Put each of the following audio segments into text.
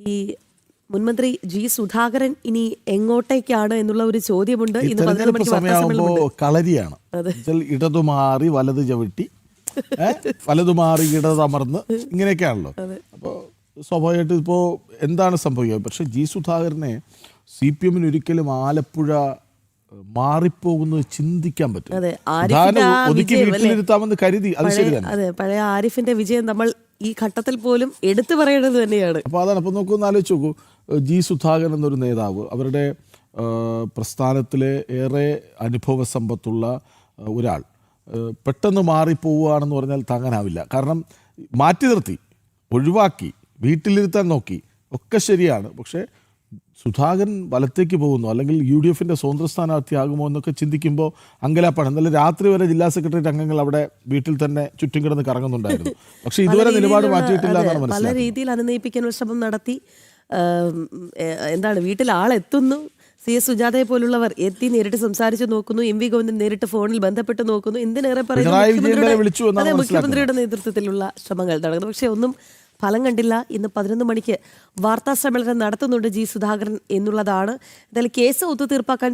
ഈ മുൻമന്ത്രി ജി സുധാകരൻ ഇനി എങ്ങോട്ടേക്കാണ് എന്നുള്ള ഒരു ചോദ്യമുണ്ട്. ഇന്ന് 11 മണിക്ക് സമയമാകുമ്പോൾ കളരിയാണ്. ഇടതു മാറി വലത് ചവിട്ടി, വലതു മാറി ഇടതമർന്ന്, ഇങ്ങനെയൊക്കെയാണല്ലോ. അപ്പോൾ സ്വാഭാവികമായിട്ട് ഇപ്പോൾ എന്താണ് സംഭവിക്കുക? പക്ഷേ ജി സുധാകരനെ CPM ഒരിക്കലും ആലപ്പുഴ മാറിപ്പോകുന്നത് ചിന്തിക്കാൻ പറ്റും. ഒതുക്കി വീട്ടിലിരുത്താമെന്ന് കരുതി. അത് ശരി തന്നെ. അതെ, പഴയ ആരിഫിന്റെ വിജയം നമ്മൾ ഈ ഘട്ടത്തിൽ പോലും എടുത്തു പറയേണ്ടത് തന്നെയാണ്. അപ്പോൾ അതാണ്. അപ്പോൾ നോക്കൊന്ന് ആലോചിച്ച് നോക്കൂ, ജി സുധാകരൻ എന്നൊരു നേതാവ്, അവരുടെ പ്രസ്ഥാനത്തിലെ ഏറെ അനുഭവ സമ്പത്തുള്ള ഒരാൾ പെട്ടെന്ന് മാറിപ്പോവുകയാണെന്ന് പറഞ്ഞാൽ താങ്ങാനാവില്ല. കാരണം മാറ്റി നിർത്തി, ഒഴിവാക്കി, വീട്ടിലിരുത്താൻ നോക്കി, ഒക്കെ ശരിയാണ്. പക്ഷേ സുധാകരൻ വലത്തേക്ക് പോകുന്നു, അല്ലെങ്കിൽ UDF സ്വതന്ത്ര സ്ഥാനാർത്ഥിയാകുമോ എന്നൊക്കെ ചിന്തിക്കുമ്പോൾ അങ്കലാപ്പാണ്. എന്നാലും രാത്രി വരെ ജില്ലാ സെക്രട്ടേറിയറ്റ് അംഗങ്ങൾ അവിടെ വീട്ടിൽ തന്നെ ചുറ്റും കിടന്ന് കറങ്ങുന്നുണ്ടായിരുന്നു. പക്ഷേ ഇതുവരെ നിലപാട് മാറ്റിയിട്ടില്ല എന്നാണ് മനസ്സിലായത്. പല രീതിയിൽ അനുനയിപ്പിക്കാനുള്ള ശ്രമം നടത്തി. വീട്ടിൽ ആളെത്തുന്നു, CS സുജാതയെ പോലുള്ളവർ എത്തി നേരിട്ട് സംസാരിച്ചു നോക്കുന്നു, MV ഗോവിന്ദൻ നേരിട്ട് ഫോണിൽ ബന്ധപ്പെട്ട് നോക്കുന്നു. എന്തിനേറെ പറയുന്നു, മുഖ്യമന്ത്രിയുടെ നേതൃത്വത്തിലുള്ള ശ്രമങ്ങൾ നടക്കുന്നു. പക്ഷെ ഒന്നും ഫലം കണ്ടില്ല. ഇന്ന് 11 മണിക്ക് വാർത്താ സമ്മേളനം നടത്തുന്നുണ്ട് ജി സുധാകരൻ എന്നുള്ളതാണ്. എന്തായാലും കേസ് ഒത്തുതീർപ്പാക്കാൻ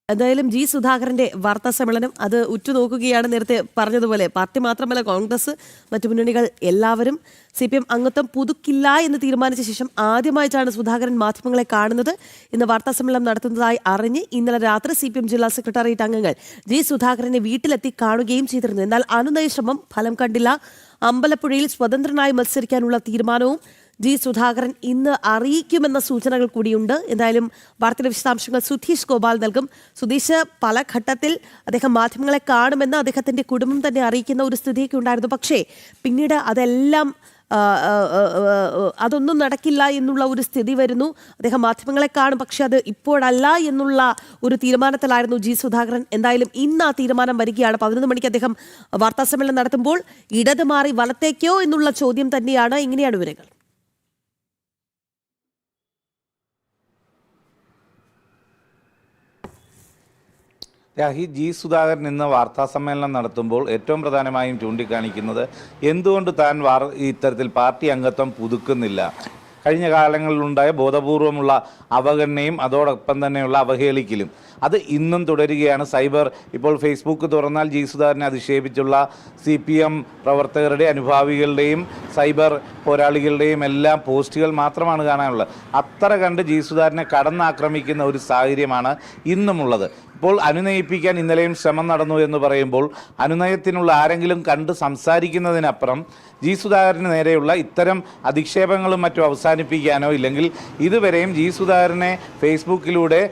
എന്തായാലും ജി സുധാകരന്റെ വാർത്താ സമ്മേളനം അത് ഉറ്റുനോക്കുകയാണ്. നേരത്തെ പറഞ്ഞതുപോലെ പാർട്ടി മാത്രമല്ല, കോൺഗ്രസ്, മറ്റു മുന്നണികൾ എല്ലാവരും CPM അംഗത്വം പുതുക്കില്ല എന്ന് തീരുമാനിച്ച ശേഷം ആദ്യമായിട്ടാണ് സുധാകരൻ മാധ്യമങ്ങളെ കാണുന്നത്. ഇന്ന് വാർത്താ സമ്മേളനം നടത്തുന്നതായി അറിഞ്ഞ് ഇന്നലെ രാത്രി CPM ജില്ലാ സെക്രട്ടേറിയറ്റ് അംഗങ്ങൾ ജി സുധാകരനെ വീട്ടിലെത്തി കാണുകയും ചെയ്തിരുന്നു. എന്നാൽ അനുനയ ശ്രമം ഫലം കണ്ടില്ല. അമ്പലപ്പുഴയിൽ സ്വതന്ത്രനായി മത്സരിക്കാനുള്ള തീരുമാനവും ജി സുധാകരൻ ഇന്ന് അറിയിക്കുമെന്ന സൂചനകൾ കൂടിയുണ്ട്. എന്തായാലും വാർത്തയുടെ വിശദാംശങ്ങൾ സുധീഷ് ഗോപാൽ നൽകും. സുധീഷ്, പല ഘട്ടത്തിൽ അദ്ദേഹം മാധ്യമങ്ങളെ കാണുമെന്ന് അദ്ദേഹത്തിന്റെ കുടുംബം തന്നെ അറിയിക്കുന്ന ഒരു സ്ഥിതിയൊക്കെ ഉണ്ടായിരുന്നു. പക്ഷേ പിന്നീട് അതൊന്നും നടക്കില്ല എന്നുള്ള ഒരു സ്ഥിതി വരുന്നു. അദ്ദേഹം മാധ്യമങ്ങളെ കാണും, പക്ഷെ അത് ഇപ്പോഴല്ല എന്നുള്ള ഒരു തീരുമാനത്തിലായിരുന്നു ജി സുധാകരൻ. എന്തായാലും ഇന്ന് ആ തീരുമാനം വരികയാണ്. 11 മണിക്ക് അദ്ദേഹം വാർത്താ സമ്മേളനം നടത്തുമ്പോൾ ഇടത് മാറി വലത്തേക്കോ എന്നുള്ള ചോദ്യം തന്നെയാണ്. ഇങ്ങനെയാണ് വിവരങ്ങൾ. ജി സുധാകരൻ ഇന്ന് വാർത്താ സമ്മേളനം നടത്തുമ്പോൾ ഏറ്റവും പ്രധാനമായും ചൂണ്ടിക്കാണിക്കുന്നത് എന്തുകൊണ്ട് താൻ ഇത്തരത്തിൽ പാർട്ടി അംഗത്വം പുതുക്കുന്നില്ല. കഴിഞ്ഞ കാലങ്ങളിലുണ്ടായ ബോധപൂർവമുള്ള അവഗണനയും അതോടൊപ്പം തന്നെയുള്ള അവഹേളിക്കലും അത് ഇന്നും തുടരുകയാണ്. ഇപ്പോൾ ഫേസ്ബുക്ക് തുറന്നാൽ ജി സുധാകരനെ അധിക്ഷേപിച്ചുള്ള CPM പ്രവർത്തകരുടെ, അനുഭാവികളുടെയും സൈബർ പോരാളികളുടെയും എല്ലാം പോസ്റ്റുകൾ മാത്രമാണ് കാണാനുള്ളത്. അത്ര കണ്ട് ജി സുധാകരനെ കടന്നാക്രമിക്കുന്ന ഒരു സാഹചര്യമാണ് ഇന്നുമുള്ളത്. ഇപ്പോൾ അനുനയിപ്പിക്കാൻ ഇന്നലെയും ശ്രമം നടന്നു എന്ന് പറയുമ്പോൾ അനുനയത്തിനുള്ള ആരെങ്കിലും കണ്ട് സംസാരിക്കുന്നതിനപ്പുറം ജി സുധാകരന് നേരെയുള്ള ഇത്തരം അധിക്ഷേപങ്ങളും മറ്റും അവസാനിപ്പിക്കാനോ, ഇല്ലെങ്കിൽ ഇതുവരെയും ജി സുധാകരനെ ഫേസ്ബുക്കിലൂടെ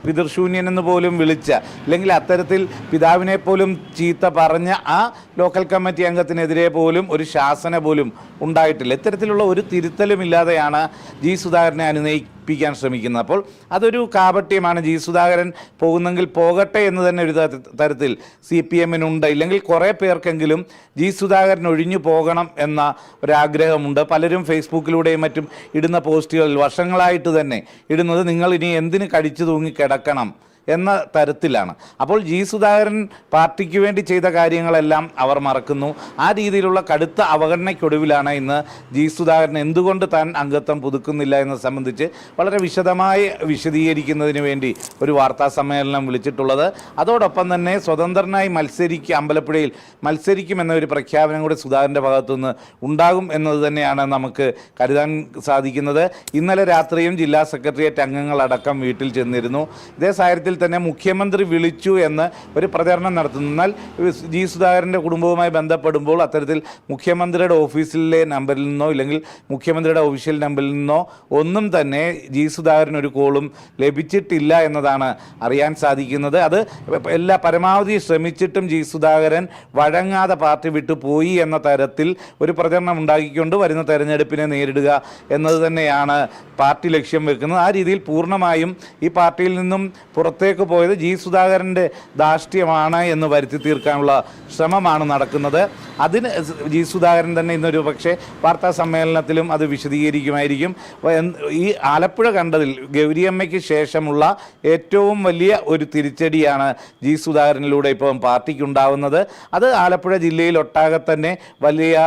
പിതൃശൂന്യനെന്ന് പോലും വിളിച്ച, അല്ലെങ്കിൽ അത്തരത്തിൽ പിതാവിനെ പോലും ചീത്ത പറഞ്ഞ ആ ലോക്കൽ കമ്മിറ്റി അംഗത്തിനെതിരെ പോലും ഒരു ശാസന പോലും ഉണ്ടായിട്ടില്ല. ഇത്തരത്തിലുള്ള ഒരു തിരുത്തലുമില്ലാതെയാണ് ജി സുധാകരനെ അനുനയിപ്പിക്കാൻ ശ്രമിക്കുന്നത്. അപ്പോൾ അതൊരു കാപട്യമാണ്. ജി സുധാകരൻ പോകുന്നെങ്കിൽ പോകട്ടെ എന്ന് തന്നെ ഒരു തരത്തിൽ CPM-നുണ്ട്. ഇല്ലെങ്കിൽ കുറേ പേർക്കെങ്കിലും ജി സുധാകരൻ ഒഴിഞ്ഞു പോകണം എന്ന ഒരാഗ്രഹമുണ്ട്. പലരും ഫേസ്ബുക്കിലൂടെയും മറ്റും ഇടുന്ന പോസ്റ്റുകളിൽ വർഷങ്ങളായിട്ട് തന്നെ ഇടുന്നത് നിങ്ങൾ ഇനി എന്തിന് കടിച്ചു തൂങ്ങി കിടക്കണം എന്ന തരത്തിലാണ്. അപ്പോൾ ജി സുധാകരൻ പാർട്ടിക്ക് വേണ്ടി ചെയ്ത കാര്യങ്ങളെല്ലാം അവർ മറക്കുന്നു. ആ രീതിയിലുള്ള കടുത്ത അവഗണനയ്ക്കൊടുവിലാണ് ഇന്ന് ജി സുധാകരൻ എന്തുകൊണ്ട് താൻ അംഗത്വം പുതുക്കുന്നില്ല എന്നത് സംബന്ധിച്ച് വളരെ വിശദമായി വിശദീകരിക്കുന്നതിന് വേണ്ടി ഒരു വാർത്താ സമ്മേളനം വിളിച്ചിട്ടുള്ളത്. അതോടൊപ്പം തന്നെ സ്വതന്ത്രനായി അമ്പലപ്പുഴയിൽ മത്സരിക്കുമെന്ന ഒരു പ്രഖ്യാപനം കൂടി സുധാകരൻ്റെ ഭാഗത്തുനിന്ന് ഉണ്ടാകും എന്നത് തന്നെയാണ് നമുക്ക് കരുതാൻ സാധിക്കുന്നത്. ഇന്നലെ രാത്രിയും ജില്ലാ സെക്രട്ടേറിയറ്റ് അംഗങ്ങളടക്കം വീട്ടിൽ ചെന്നിരുന്നു. ഇതേ സാഹചര്യത്തിൽ തന്നെ മുഖ്യമന്ത്രി വിളിച്ചു എന്ന് ഒരു പ്രചരണം നടത്തുന്നു. എന്നാൽ ജി സുധാകരൻ്റെ കുടുംബവുമായി ബന്ധപ്പെടുമ്പോൾ അത്തരത്തിൽ മുഖ്യമന്ത്രിയുടെ ഓഫീസിലെ നമ്പറിൽ നിന്നോ, ഇല്ലെങ്കിൽ മുഖ്യമന്ത്രിയുടെ ഒഫീഷ്യൽ നമ്പറിൽ നിന്നോ ഒന്നും തന്നെ ജി സുധാകരൻ ഒരു കോളും ലഭിച്ചിട്ടില്ല എന്നതാണ് അറിയാൻ സാധിക്കുന്നത്. അത് പരമാവധി ശ്രമിച്ചിട്ടും ജി സുധാകരൻ വഴങ്ങാതെ പാർട്ടി വിട്ടു പോയി എന്ന തരത്തിൽ ഒരു പ്രചരണം ഉണ്ടാക്കിക്കൊണ്ട് വരുന്ന തെരഞ്ഞെടുപ്പിനെ നേരിടുക എന്നത് തന്നെയാണ് പാർട്ടി ലക്ഷ്യം വെക്കുന്നത്. ആ രീതിയിൽ പൂർണ്ണമായും ഈ പാർട്ടിയിൽ നിന്നും പുറത്തേക്ക് പുറത്തേക്ക് പോയത് ജി സുധാകരൻ്റെ ധാർഷ്ട്യമാണ് എന്ന് വരുത്തി തീർക്കാനുള്ള ശ്രമമാണ് നടക്കുന്നത്. അതിന് ജി സുധാകരൻ തന്നെ ഇന്നൊരു പക്ഷേ വാർത്താ സമ്മേളനത്തിലും അത് വിശദീകരിക്കുമായിരിക്കും. ഈ ആലപ്പുഴ കണ്ടതിൽ ഗൗരിയമ്മയ്ക്ക് ശേഷമുള്ള ഏറ്റവും വലിയ ഒരു തിരിച്ചടിയാണ് ജി സുധാകരനിലൂടെ ഇപ്പം പാർട്ടിക്കുണ്ടാവുന്നത്. അത് ആലപ്പുഴ ജില്ലയിൽ ഒട്ടാകെ തന്നെ വലിയ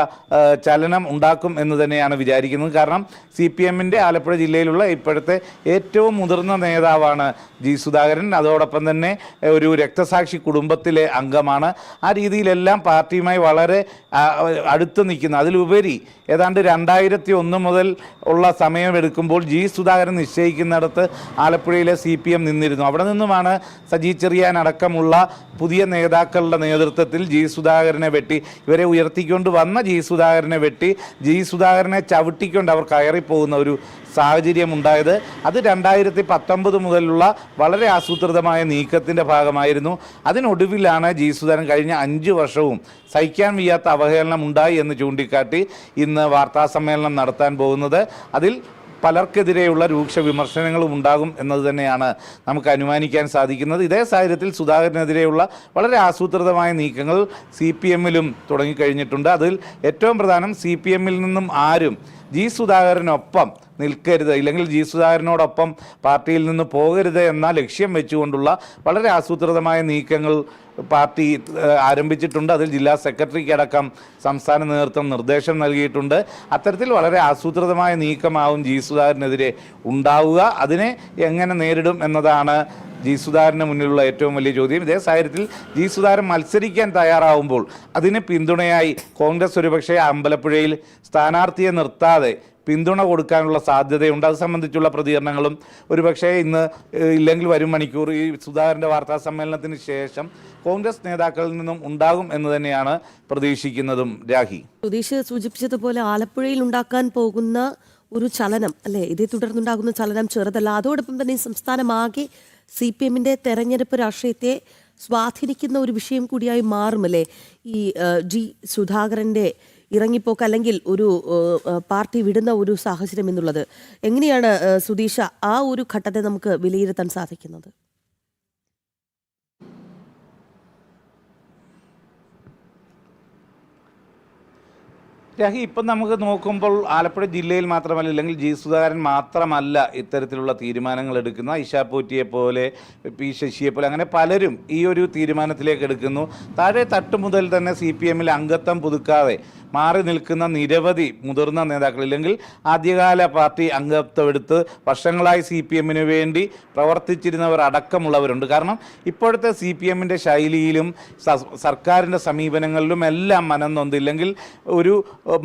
ചലനം ഉണ്ടാക്കും എന്ന് തന്നെയാണ് വിചാരിക്കുന്നത്. കാരണം CPM-ൻ്റെ ആലപ്പുഴ ജില്ലയിലുള്ള ഇപ്പോഴത്തെ ഏറ്റവും മുതിർന്ന നേതാവാണ് ജി സുധാകരൻ. അതോടൊപ്പം തന്നെ ഒരു രക്തസാക്ഷി കുടുംബത്തിലെ അംഗമാണ്. ആ രീതിയിലെല്ലാം പാർട്ടിയുമായി വളരെ അടുത്ത് നിൽക്കുന്ന, അതിലുപരി ഏതാണ്ട് 2001 മുതൽ ഉള്ള സമയമെടുക്കുമ്പോൾ ജി സുധാകരൻ നിശ്ചയിക്കുന്നിടത്ത് ആലപ്പുഴയിലെ CPM നിന്നിരുന്നു. അവിടെ നിന്നുമാണ് സജി ചെറിയാൻ അടക്കമുള്ള പുതിയ നേതാക്കളുടെ നേതൃത്വത്തിൽ ജി സുധാകരനെ വെട്ടി, ഇവരെ ഉയർത്തിക്കൊണ്ട് വന്ന ജി സുധാകരനെ വെട്ടി ജി സുധാകരനെ ചവിട്ടിക്കൊണ്ട് അവർ കയറിപ്പോകുന്ന ഒരു സാഹചര്യം ഉണ്ടായത്. അത് 2019 മുതലുള്ള വളരെ ആസൂത്രിതമായ നീക്കത്തിൻ്റെ ഭാഗമായിരുന്നു. അതിനൊടുവിലാണ് ജി സുധാകരൻ കഴിഞ്ഞ 5 വർഷവും സഹിക്കാൻ വയ്യാത്ത അവഹേളനം ഉണ്ടായി എന്ന് ചൂണ്ടിക്കാട്ടി ഇന്ന് വാർത്താസമ്മേളനം നടത്താൻ പോകുന്നത്. അതിൽ പലർക്കെതിരെയുള്ള രൂക്ഷ വിമർശനങ്ങളും ഉണ്ടാകും എന്നത് തന്നെയാണ് നമുക്ക് അനുമാനിക്കാൻ സാധിക്കുന്നത്. ഇതേ സാഹചര്യത്തിൽ സുധാകരനെതിരെയുള്ള വളരെ ആസൂത്രിതമായ നീക്കങ്ങൾ CPM-ലും തുടങ്ങിക്കഴിഞ്ഞിട്ടുണ്ട്. അതിൽ ഏറ്റവും പ്രധാനം CPM-ൽ നിന്നും ആരും ജി സുധാകരനൊപ്പം നിൽക്കരുത്, ഇല്ലെങ്കിൽ ജി സുധാകരനോടൊപ്പം പാർട്ടിയിൽ നിന്ന് പോകരുത് എന്ന ലക്ഷ്യം വെച്ചുകൊണ്ടുള്ള വളരെ ആസൂത്രിതമായ നീക്കങ്ങൾ പാർട്ടി ആരംഭിച്ചിട്ടുണ്ട്. അതിൽ ജില്ലാ സെക്രട്ടറിക്ക് അടക്കം സംസ്ഥാന നേതൃത്വം നിർദ്ദേശം നൽകിയിട്ടുണ്ട്. അത്തരത്തിൽ വളരെ ആസൂത്രിതമായ നീക്കമാവും ജി സുധാകരനെതിരെ ഉണ്ടാവുക. അതിനെ എങ്ങനെ നേരിടും എന്നതാണ് ജി സുധാകരന് മുന്നിലുള്ള ഏറ്റവും വലിയ ചോദ്യം. ഇതേ സാഹചര്യത്തിൽ ജി സുധാകരൻ മത്സരിക്കാൻ തയ്യാറാവുമ്പോൾ അതിന് പിന്തുണയായി കോൺഗ്രസ് ഒരുപക്ഷെ അമ്പലപ്പുഴയിൽ സ്ഥാനാർത്ഥിയെ നിർത്താതെ പിന്തുണ കൊടുക്കാനുള്ള സാധ്യതയുണ്ട്. അത് സംബന്ധിച്ചുള്ള പ്രതികരണങ്ങളും ഒരുപക്ഷെ ഇന്ന് ഇല്ലെങ്കിൽ വരും മണിക്കൂർ ഈ സുധാകരൻ്റെ വാർത്താ സമ്മേളനത്തിന് ശേഷം കോൺഗ്രസ് നേതാക്കളിൽ നിന്നും ഉണ്ടാകും എന്ന് തന്നെയാണ് പ്രതീക്ഷിക്കുന്നതും. രാഹി, സുധീഷ് സൂചിപ്പിച്ചതുപോലെ ആലപ്പുഴയിൽ ഉണ്ടാക്കാൻ പോകുന്ന ഒരു ചലനം അല്ലേ, ഇതേ തുടർന്നുണ്ടാകുന്ന ചലനം ചെറുതല്ല. അതോടൊപ്പം തന്നെ ഈ സംസ്ഥാനമാകെ CPM-ന്റെ തെരഞ്ഞെടുപ്പ് രാഷ്ട്രീയത്തെ സ്വാധീനിക്കുന്ന ഒരു വിഷയം കൂടിയായി മാറുമല്ലേ ഈ ജി സുധാകരൻ്റെ ഇറങ്ങിപ്പോക്ക്, അല്ലെങ്കിൽ ഒരു പാർട്ടി വിടുന്ന ഒരു സാഹചര്യം എന്നുള്ളത്. എങ്ങനെയാണ് സുധീഷ ആ ഒരു ഘട്ടത്തെ നമുക്ക് വിലയിരുത്താൻ സാധിക്കുന്നത്? രാഹി, ഇപ്പം നമുക്ക് നോക്കുമ്പോൾ ആലപ്പുഴ ജില്ലയിൽ മാത്രമല്ല, ഇല്ലെങ്കിൽ ജി സുധാകരൻ മാത്രമല്ല ഇത്തരത്തിലുള്ള തീരുമാനങ്ങൾ എടുക്കുന്ന. ഇഷാ പോറ്റിയെ പോലെ, പി ശശിയെ പോലെ, അങ്ങനെ പലരും ഈ ഒരു തീരുമാനത്തിലേക്ക് എടുക്കുന്നു. താഴെ തട്ട് മുതൽ തന്നെ CPM-ൽ അംഗത്വം പുതുക്കാതെ മാറി നിൽക്കുന്ന നിരവധി മുതിർന്ന നേതാക്കൾ, ഇല്ലെങ്കിൽ ആദ്യകാല പാർട്ടി അംഗത്വം എടുത്ത് വർഷങ്ങളായി CPM-ന് വേണ്ടി പ്രവർത്തിച്ചിരുന്നവർ അടക്കമുള്ളവരുണ്ട്. കാരണം ഇപ്പോഴത്തെ CPM-ന്റെ ശൈലിയിലും സർക്കാരിൻ്റെ സമീപനങ്ങളിലും എല്ലാം മനംനൊന്ത്, ഇല്ലെങ്കിൽ ഒരു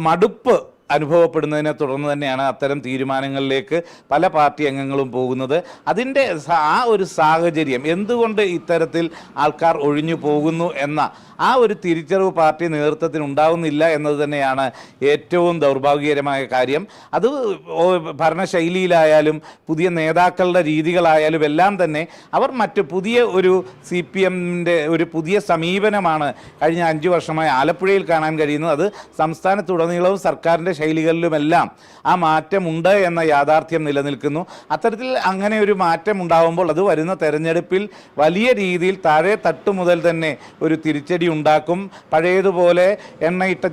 മടുപ്പ് അനുഭവപ്പെടുന്നതിനെ തുടർന്ന് തന്നെയാണ് അത്തരം തീരുമാനങ്ങളിലേക്ക് പല പാർട്ടി അംഗങ്ങളും പോകുന്നത്. അതിൻ്റെ ആ ഒരു സാഹചര്യം എന്തുകൊണ്ട് ഇത്തരത്തിൽ ആൾക്കാർ ഒഴിഞ്ഞു പോകുന്നു എന്ന ആ ഒരു തിരിച്ചറിവ് പാർട്ടി നേതൃത്വത്തിന് ഉണ്ടാവുന്നില്ല എന്നത് തന്നെയാണ് ഏറ്റവും ദൗർഭാഗ്യകരമായ കാര്യം. അത് ഭരണശൈലിയിലായാലും പുതിയ നേതാക്കളുടെ രീതികളായാലും എല്ലാം തന്നെ അവർ മറ്റ് പുതിയ ഒരു CPM-ൻ്റെ ഒരു പുതിയ സമീപനമാണ് കഴിഞ്ഞ 5 വർഷമായി ആലപ്പുഴയിൽ കാണാൻ കഴിയുന്നത്. അത് സംസ്ഥാനത്തുടനീളവും സർക്കാരിൻ്റെ ശൈലികളിലുമെല്ലാം ആ മാറ്റമുണ്ട് എന്ന യാഥാർത്ഥ്യം നിലനിൽക്കുന്നു. അത്തരത്തിൽ അങ്ങനെ ഒരു മാറ്റം ഉണ്ടാകുമ്പോൾ അത് വരുന്ന തെരഞ്ഞെടുപ്പിൽ വലിയ രീതിയിൽ താഴെ തട്ട് മുതൽ തന്നെ ഒരു തിരിച്ചടി ഉണ്ടാക്കും. പഴയതുപോലെ എണ്ണയിട്ട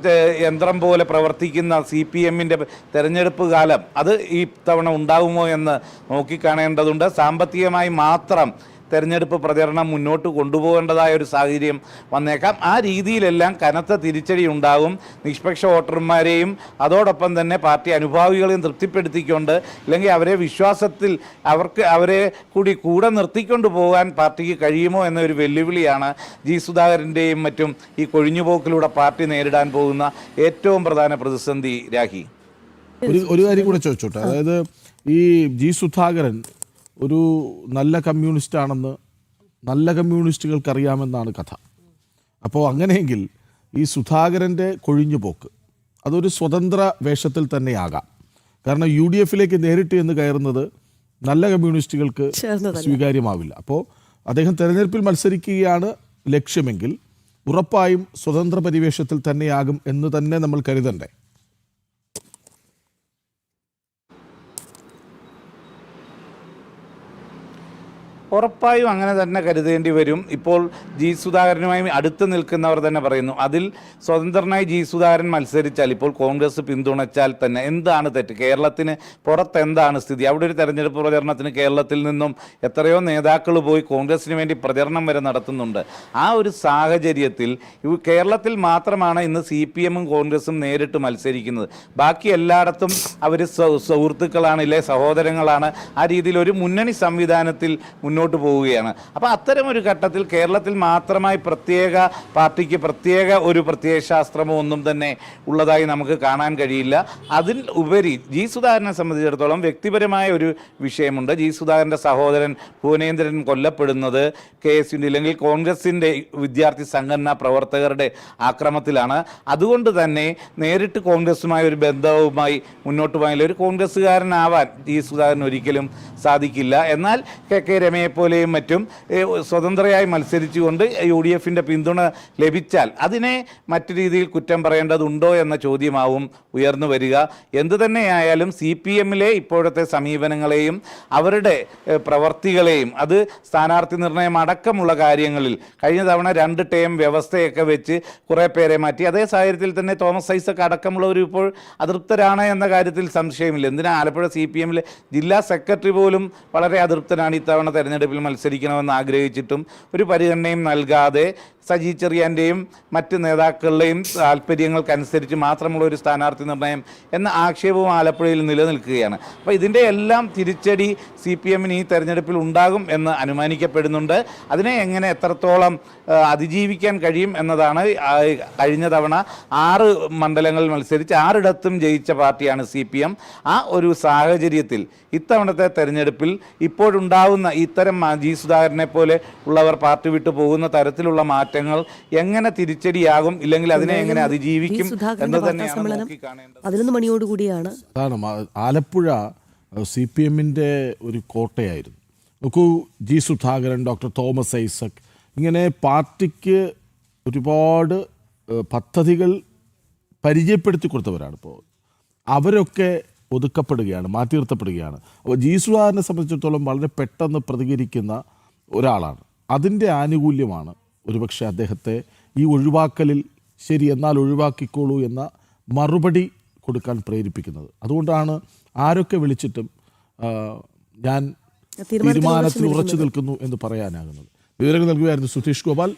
യന്ത്രം പോലെ പ്രവർത്തിക്കുന്ന CPM-ന്റെ തെരഞ്ഞെടുപ്പ് കാലം അത് ഈ തവണ ഉണ്ടാകുമോ എന്ന് നോക്കിക്കാണേണ്ടതുണ്ട്. സാമ്പത്തികമായി മാത്രം തെരഞ്ഞെടുപ്പ് പ്രചരണം മുന്നോട്ട് കൊണ്ടുപോകേണ്ടതായ ഒരു സാഹചര്യം വന്നേക്കാം. ആ രീതിയിലെല്ലാം കനത്ത തിരിച്ചടി ഉണ്ടാകും. നിഷ്പക്ഷ വോട്ടർമാരെയും അതോടൊപ്പം തന്നെ പാർട്ടി അനുഭാവികളെയും തൃപ്തിപ്പെടുത്തിക്കൊണ്ട്, അല്ലെങ്കിൽ അവരെ വിശ്വാസത്തിൽ അവരെ കൂടെ നിർത്തിക്കൊണ്ട് പോകാൻ പാർട്ടിക്ക് കഴിയുമോ എന്നൊരു വെല്ലുവിളിയാണ് ജി സുധാകരൻ്റെയും മറ്റും ഈ കൊഴിഞ്ഞുപോക്കിലൂടെ പാർട്ടി നേരിടാൻ പോകുന്ന ഏറ്റവും പ്രധാന പ്രതിസന്ധി. രാഹി, ഒരു കാര്യം കൂടെ ചോദിച്ചോട്ടെ. അതായത് ഈ ജി സുധാകരൻ ഒരു നല്ല കമ്മ്യൂണിസ്റ്റ് ആണെന്ന് നല്ല കമ്മ്യൂണിസ്റ്റുകൾക്ക് അറിയാമെന്നാണ് കഥ. അപ്പോൾ അങ്ങനെയെങ്കിൽ ഈ സുധാകരൻ്റെ കൊഴിഞ്ഞുപോക്ക് അതൊരു സ്വതന്ത്ര വേഷത്തിൽ തന്നെയാകാം. കാരണം UDF-ലേക്ക് നേരിട്ട് എന്ന് കയറുന്നത് നല്ല കമ്മ്യൂണിസ്റ്റുകൾക്ക് സ്വീകാര്യമാവില്ല. അപ്പോൾ അദ്ദേഹം തെരഞ്ഞെടുപ്പിൽ മത്സരിക്കുകയാണ് ലക്ഷ്യമെങ്കിൽ ഉറപ്പായും സ്വതന്ത്ര പരിവേഷത്തിൽ തന്നെയാകും എന്ന് തന്നെ നമ്മൾ കരുതണ്ടേ? ഉറപ്പായും അങ്ങനെ തന്നെ കരുതേണ്ടി വരും. ഇപ്പോൾ ജി സുധാകരനുമായി അടുത്ത് നിൽക്കുന്നവർ തന്നെ പറയുന്നു, അതിൽ സ്വതന്ത്രനായി ജി സുധാകരൻ മത്സരിച്ചാൽ, ഇപ്പോൾ കോൺഗ്രസ് പിന്തുണച്ചാൽ തന്നെ എന്താണ് തെറ്റ്? കേരളത്തിന് പുറത്ത് എന്താണ് സ്ഥിതി? അവിടെ ഒരു തെരഞ്ഞെടുപ്പ് പ്രചരണത്തിന് കേരളത്തിൽ നിന്നും എത്രയോ നേതാക്കൾ പോയി കോൺഗ്രസിന് വേണ്ടി പ്രചരണം വരെ നടത്തുന്നുണ്ട്. ആ ഒരു സാഹചര്യത്തിൽ കേരളത്തിൽ മാത്രമാണ് ഇന്ന് CPM-ഉം കോൺഗ്രസും നേരിട്ട് മത്സരിക്കുന്നത്. ബാക്കി എല്ലായിടത്തും അവർ സുഹൃത്തുക്കളാണ്, ഇല്ലേ സഹോദരങ്ങളാണ്. ആ രീതിയിൽ ഒരു മുന്നണി സംവിധാനത്തിൽ മുന്നോട്ട് പോവുകയാണ്. അപ്പോൾ അത്തരം ഒരു ഘട്ടത്തിൽ കേരളത്തിൽ മാത്രമായി പ്രത്യേക പാർട്ടിക്ക് പ്രത്യേക ഒരു പ്രത്യയശാസ്ത്രമോ ഒന്നും തന്നെ ഉള്ളതായി നമുക്ക് കാണാൻ കഴിയില്ല. അതിൽ ഉപരി ജി സുധാകരനെ സംബന്ധിച്ചിടത്തോളം വ്യക്തിപരമായ ഒരു വിഷയമുണ്ട്. ജി സുധാകരൻ്റെ സഹോദരൻ ഭുവനേന്ദ്രൻ കൊല്ലപ്പെടുന്നത് KS-ന്റെ അല്ലെങ്കിൽ കോൺഗ്രസിൻ്റെ വിദ്യാർത്ഥി സംഘടനാ പ്രവർത്തകരുടെ ആക്രമത്തിലാണ്. അതുകൊണ്ട് തന്നെ നേരിട്ട് കോൺഗ്രസുമായി ഒരു ബന്ധവുമായി മുന്നോട്ട് പോയാൽ ഒരു കോൺഗ്രസ്സുകാരനാവാൻ ജി സുധാകരൻ ഒരിക്കലും സാധിക്കില്ല. എന്നാൽ KK രമയെപ്പോലെയും മറ്റും സ്വതന്ത്രയായി മത്സരിച്ചുകൊണ്ട് UDF-ന്റെ പിന്തുണ ലഭിച്ചാൽ അതിനെ മറ്റു രീതിയിൽ കുറ്റം പറയേണ്ടതുണ്ടോ എന്ന ചോദ്യമാവും ഉയർന്നു വരിക. എന്തു തന്നെയായാലും CPM-ലെ ഇപ്പോഴത്തെ സമീപനങ്ങളെയും അവരുടെ പ്രവർത്തികളെയും, അത് സ്ഥാനാർത്ഥി നിർണയം അടക്കമുള്ള കാര്യങ്ങളിൽ കഴിഞ്ഞ തവണ 2 ടേം വ്യവസ്ഥയൊക്കെ വെച്ച് കുറേ പേരെ മാറ്റി. അതേ സാഹചര്യത്തിൽ തന്നെ തോമസ് ഐസക് അടക്കമുള്ളവർ ഇപ്പോൾ അതൃപ്തരാണ് എന്ന കാര്യത്തിൽ സംശയമില്ല. എന്തിനാ ആലപ്പുഴ CPM-ലെ ജില്ലാ സെക്രട്ടറി പോലും വളരെ അതൃപ്തനാണ്. ഇത്തവണ തെരഞ്ഞെടുപ്പിൽ മത്സരിക്കണമെന്ന് ആഗ്രഹിച്ചിട്ടും ഒരു പരിഗണനയും നൽകാതെ സജി ചെറിയാൻ്റെയും മറ്റ് നേതാക്കളുടെയും താല്പര്യങ്ങൾക്കനുസരിച്ച് മാത്രമുള്ള ഒരു സ്ഥാനാർത്ഥി നിർണയം എന്ന ആക്ഷേപവും ആലപ്പുഴയിൽ നിലനിൽക്കുകയാണ്. അപ്പോൾ ഇതിൻ്റെ എല്ലാം തിരിച്ചടി CPM-ന് ഈ തെരഞ്ഞെടുപ്പിൽ ഉണ്ടാകും എന്ന് അനുമാനിക്കപ്പെടുന്നുണ്ട്. അതിനെ എങ്ങനെ എത്രത്തോളം അതിജീവിക്കാൻ കഴിയും എന്നതാണ്. കഴിഞ്ഞ തവണ 6 മണ്ഡലങ്ങളിൽ മത്സരിച്ച് 6ഇടത്തും ജയിച്ച പാർട്ടിയാണ് CPM. ആ ഒരു സാഹചര്യത്തിൽ ഇത്തവണത്തെ തെരഞ്ഞെടുപ്പിൽ ഇപ്പോഴുണ്ടാവുന്ന ഇത്തരം ജി സുധാകരനെ പോലെ ഉള്ളവർ പാർട്ടി വിട്ടു പോകുന്ന തരത്തിലുള്ള മാറ്റങ്ങൾ എങ്ങനെ തിരിച്ചടിയാകും, ഇല്ലെങ്കിൽ അതിനെ എങ്ങനെ അതിജീവിക്കും എന്ന് തന്നെയാണ് നോക്കി കാണേണ്ടത്. 11 മണിയോടുകൂടിയാണ്. അതാണ് ആലപ്പുഴ CPM-ന്റെ ഒരു കോട്ടയായിരുന്നു. നോക്കൂ, G Sudhakaran, doctor Thomas Isaac, ഇങ്ങനെ പാർട്ടിക്ക് ഒരുപാട് പദ്ധതികൾ പരിചയപ്പെടുത്തി കൊടുത്തവരാണ്. ഇപ്പോൾ അവരൊക്കെ ഒതുക്കപ്പെടുകയാണ്, മാറ്റി നിർത്തപ്പെടുകയാണ്. അപ്പോൾ ജി സുധാകരനെ സംബന്ധിച്ചിടത്തോളം വളരെ പെട്ടെന്ന് പ്രതികരിക്കുന്ന ഒരാളാണ്. അതിൻ്റെ ആനുകൂല്യമാണ് ഒരുപക്ഷെ അദ്ദേഹത്തെ ഈ ഒഴിവാക്കലിൽ ശരി എന്നാൽ ഒഴിവാക്കിക്കോളൂ എന്ന മറുപടി കൊടുക്കാൻ പ്രേരിപ്പിക്കുന്നത്. അതുകൊണ്ടാണ് ആരൊക്കെ വിളിച്ചിട്ടും ഞാൻ തീരുമാനത്തിൽ ഉറച്ചു നിൽക്കുന്നു എന്ന് പറയാനാകുന്നത്. വിവരങ്ങൾ നൽകുകയായിരുന്നു സുധീഷ് ഗോപാൽ.